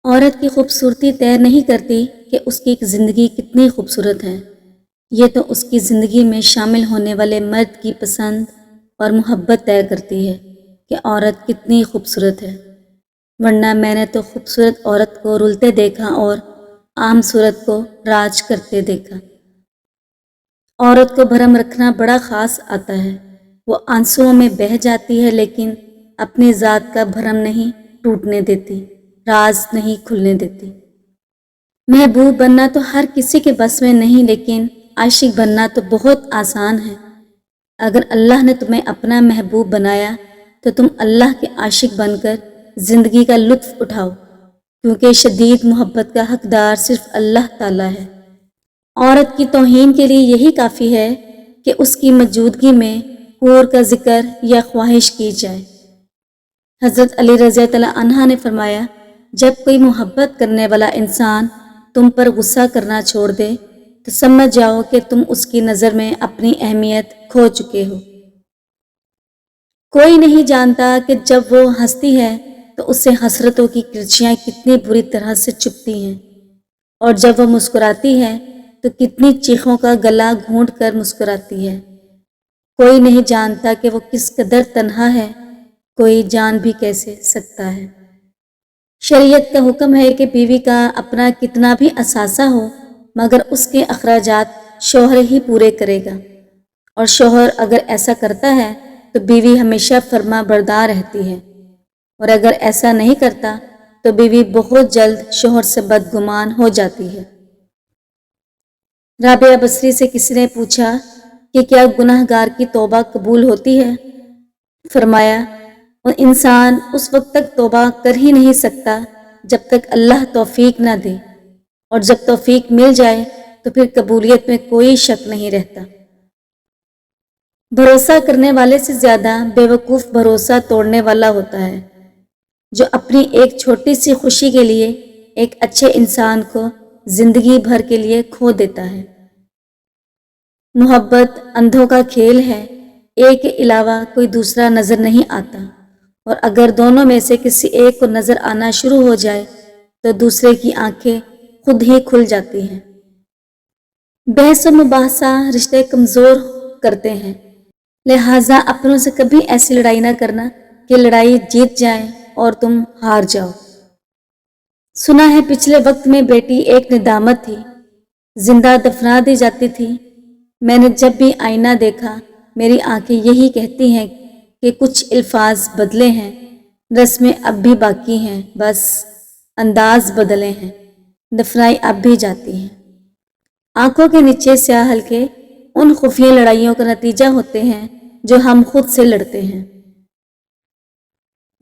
عورت کی خوبصورتی طے نہیں کرتی کہ اس کی زندگی کتنی خوبصورت ہے، یہ تو اس کی زندگی میں شامل ہونے والے مرد کی پسند اور محبت طے کرتی ہے کہ عورت کتنی خوبصورت ہے۔ ورنہ میں نے تو خوبصورت عورت کو رلتے دیکھا اور عام صورت کو راج کرتے دیکھا۔ عورت کو بھرم رکھنا بڑا خاص آتا ہے، وہ آنسوؤں میں بہہ جاتی ہے لیکن اپنی ذات کا بھرم نہیں ٹوٹنے دیتی، راز نہیں کھلنے دیتی۔ محبوب بننا تو ہر کسی کے بس میں نہیں، لیکن عاشق بننا تو بہت آسان ہے۔ اگر اللہ نے تمہیں اپنا محبوب بنایا تو تم اللہ کے عاشق بن کر زندگی کا لطف اٹھاؤ، کیونکہ شدید محبت کا حقدار صرف اللہ تعالیٰ ہے۔ عورت کی توہین کے لیے یہی کافی ہے کہ اس کی موجودگی میں حور کا ذکر یا خواہش کی جائے۔ حضرت علی رضی اللہ عنہ نے فرمایا، جب کوئی محبت کرنے والا انسان تم پر غصہ کرنا چھوڑ دے تو سمجھ جاؤ کہ تم اس کی نظر میں اپنی اہمیت کھو چکے ہو۔ کوئی نہیں جانتا کہ جب وہ ہنستی ہے تو اس سے حسرتوں کی کرچیاں کتنی بری طرح سے چبھتی ہیں، اور جب وہ مسکراتی ہے تو کتنی چیخوں کا گلا گھونٹ کر مسکراتی ہے۔ کوئی نہیں جانتا کہ وہ کس قدر تنہا ہے، کوئی جان بھی کیسے سکتا ہے۔ شریعت کا حکم ہے کہ بیوی کا اپنا کتنا بھی اثاثہ ہو مگر اس کے اخراجات شوہر ہی پورے کرے گا، اور شوہر اگر ایسا کرتا ہے تو بیوی ہمیشہ فرما بردار رہتی ہے، اور اگر ایسا نہیں کرتا تو بیوی بہت جلد شوہر سے بدگمان ہو جاتی ہے۔ رابعہ بصری سے کسی نے پوچھا کہ کیا گناہ گار کی توبہ قبول ہوتی ہے؟ فرمایا، انسان اس وقت تک توبہ کر ہی نہیں سکتا جب تک اللہ توفیق نہ دے، اور جب توفیق مل جائے تو پھر قبولیت میں کوئی شک نہیں رہتا۔ بھروسہ کرنے والے سے زیادہ بے وقوف بھروسہ توڑنے والا ہوتا ہے، جو اپنی ایک چھوٹی سی خوشی کے لیے ایک اچھے انسان کو زندگی بھر کے لیے کھو دیتا ہے۔ محبت اندھوں کا کھیل ہے، ایک کے علاوہ کوئی دوسرا نظر نہیں آتا، اور اگر دونوں میں سے کسی ایک کو نظر آنا شروع ہو جائے تو دوسرے کی آنکھیں خود ہی کھل جاتی ہیں۔ بحث و مباحثہ رشتے کمزور کرتے ہیں، لہٰذا اپنوں سے کبھی ایسی لڑائی نہ کرنا کہ لڑائی جیت جائے اور تم ہار جاؤ۔ سنا ہے پچھلے وقت میں بیٹی ایک ندامت تھی، زندہ دفنا دی جاتی تھی۔ میں نے جب بھی آئینہ دیکھا میری آنکھیں یہی کہتی ہیں کہ کچھ الفاظ بدلے ہیں، رسمیں اب بھی باقی ہیں، بس انداز بدلے ہیں، دفنائی اب بھی جاتی ہیں۔ آنکھوں کے نیچے سیاہ حلقے ان خفیہ لڑائیوں کا نتیجہ ہوتے ہیں جو ہم خود سے لڑتے ہیں۔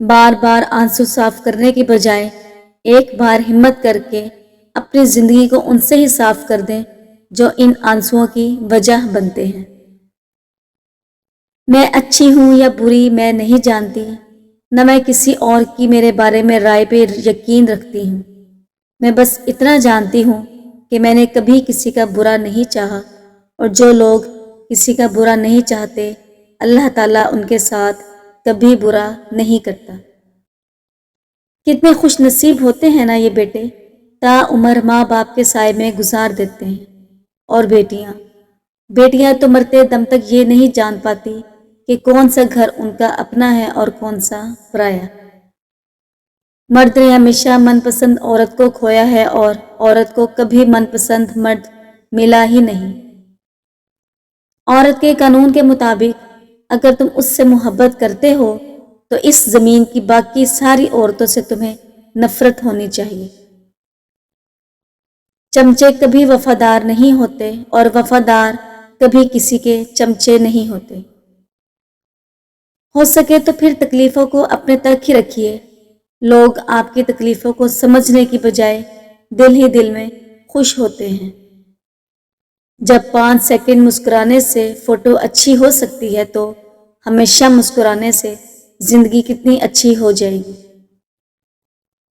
بار بار آنسو صاف کرنے کی بجائے ایک بار ہمت کر کے اپنی زندگی کو ان سے ہی صاف کر دیں جو ان آنسوؤں کی وجہ بنتے ہیں۔ میں اچھی ہوں یا بری میں نہیں جانتی، نہ میں کسی اور کی میرے بارے میں رائے پہ یقین رکھتی ہوں۔ میں بس اتنا جانتی ہوں کہ میں نے کبھی کسی کا برا نہیں چاہا، اور جو لوگ کسی کا برا نہیں چاہتے اللہ تعالیٰ ان کے ساتھ کبھی برا نہیں کرتا۔ کتنے خوش نصیب ہوتے ہیں نا یہ بیٹے، تا عمر ماں باپ کے سائے میں گزار دیتے ہیں۔ اور بیٹیاں تو مرتے دم تک یہ نہیں جان پاتی کہ کون سا گھر ان کا اپنا ہے اور کون سا پرایا۔ مرد نے ہمیشہ من پسند عورت کو کھویا ہے اور عورت کو کبھی من پسند مرد ملا ہی نہیں۔ عورت کے قانون کے مطابق اگر تم اس سے محبت کرتے ہو تو اس زمین کی باقی ساری عورتوں سے تمہیں نفرت ہونی چاہیے۔ چمچے کبھی وفادار نہیں ہوتے اور وفادار کبھی کسی کے چمچے نہیں ہوتے۔ ہو سکے تو پھر تکلیفوں کو اپنے تک ہی رکھیے۔ لوگ آپ کی تکلیفوں کو سمجھنے کی بجائے دل ہی دل میں خوش ہوتے ہیں۔ جب 5 سیکنڈ مسکرانے سے فوٹو اچھی ہو سکتی ہے تو ہمیشہ مسکرانے سے زندگی کتنی اچھی ہو جائے گی۔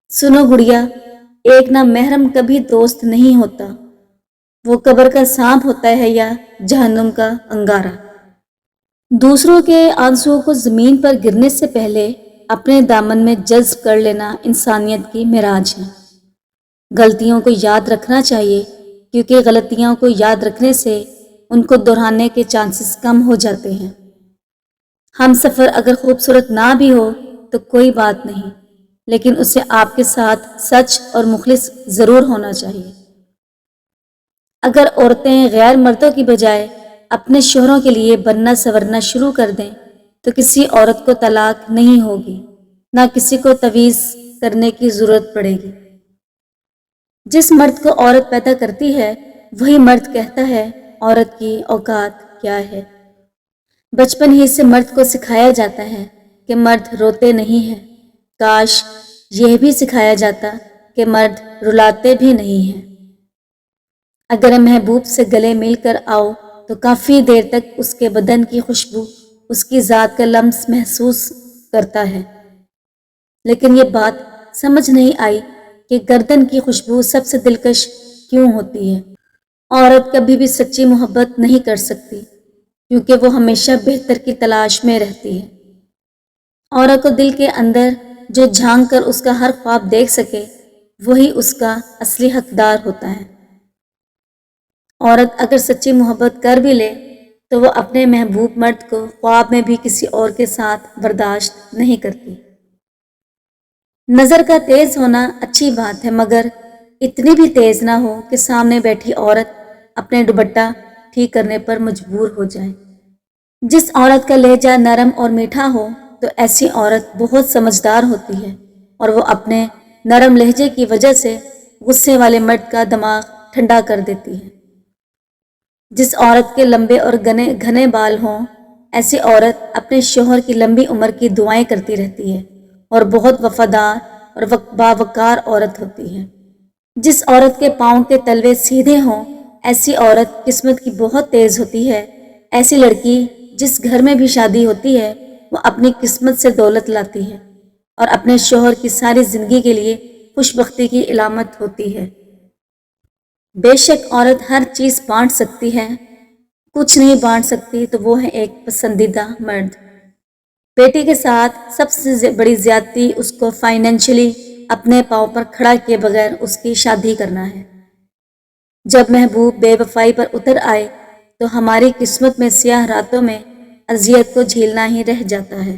سنو گڑیا، ایک نہ محرم کبھی دوست نہیں ہوتا، وہ قبر کا سانپ ہوتا ہے یا جہنم کا انگارہ۔ دوسروں کے آنسوؤں کو زمین پر گرنے سے پہلے اپنے دامن میں جذب کر لینا انسانیت کی معراج ہے۔ غلطیوں کو یاد رکھنا چاہیے، کیونکہ غلطیوں کو یاد رکھنے سے ان کو دہرانے کے چانسز کم ہو جاتے ہیں۔ ہم سفر اگر خوبصورت نہ بھی ہو تو کوئی بات نہیں، لیکن اسے آپ کے ساتھ سچ اور مخلص ضرور ہونا چاہیے۔ اگر عورتیں غیر مردوں کی بجائے اپنے شوہروں کے لیے بننا سنورنا شروع کر دیں تو کسی عورت کو طلاق نہیں ہوگی، نہ کسی کو تویز کرنے کی ضرورت پڑے گی۔ جس مرد کو عورت پیدا کرتی ہے وہی مرد کہتا ہے عورت کی اوقات کیا ہے۔ بچپن ہی سے مرد کو سکھایا جاتا ہے کہ مرد روتے نہیں ہیں، کاش یہ بھی سکھایا جاتا کہ مرد رلاتے بھی نہیں ہیں۔ اگر محبوب سے گلے مل کر آؤ تو کافی دیر تک اس کے بدن کی خوشبو، اس کی ذات کا لمس محسوس کرتا ہے، لیکن یہ بات سمجھ نہیں آئی کہ گردن کی خوشبو سب سے دلکش کیوں ہوتی ہے۔ عورت کبھی بھی سچی محبت نہیں کر سکتی، کیونکہ وہ ہمیشہ بہتر کی تلاش میں رہتی ہے۔ عورت کو دل کے اندر جو جھانک کر اس کا ہر خواب دیکھ سکے وہی اس کا اصلی حقدار ہوتا ہے۔ عورت اگر سچی محبت کر بھی لے تو وہ اپنے محبوب مرد کو خواب میں بھی کسی اور کے ساتھ برداشت نہیں کرتی۔ نظر کا تیز ہونا اچھی بات ہے، مگر اتنی بھی تیز نہ ہو کہ سامنے بیٹھی عورت اپنے دوپٹہ ٹھیک کرنے پر مجبور ہو جائے۔ جس عورت کا لہجہ نرم اور میٹھا ہو تو ایسی عورت بہت سمجھدار ہوتی ہے اور وہ اپنے نرم لہجے کی وجہ سے غصے والے مرد کا دماغ ٹھنڈا کر دیتی ہے۔ جس عورت کے لمبے اور گھنے بال ہوں، ایسی عورت اپنے شوہر کی لمبی عمر کی دعائیں کرتی رہتی ہے اور بہت وفادار اور باوقار عورت ہوتی ہے۔ جس عورت کے پاؤں کے تلوے سیدھے ہوں، ایسی عورت قسمت کی بہت تیز ہوتی ہے۔ ایسی لڑکی جس گھر میں بھی شادی ہوتی ہے وہ اپنی قسمت سے دولت لاتی ہے اور اپنے شوہر کی ساری زندگی کے لیے خوش بختی کی علامت ہوتی ہے۔ بے شک عورت ہر چیز بانٹ سکتی ہے، کچھ نہیں بانٹ سکتی تو وہ ہے ایک پسندیدہ مرد۔ بیٹی کے ساتھ سب سے بڑی زیادتی اس کو فائنینشلی اپنے پاؤں پر کھڑا کیے بغیر اس کی شادی کرنا ہے۔ جب محبوب بے وفائی پر اتر آئے تو ہماری قسمت میں سیاہ راتوں میں اذیت کو جھیلنا ہی رہ جاتا ہے۔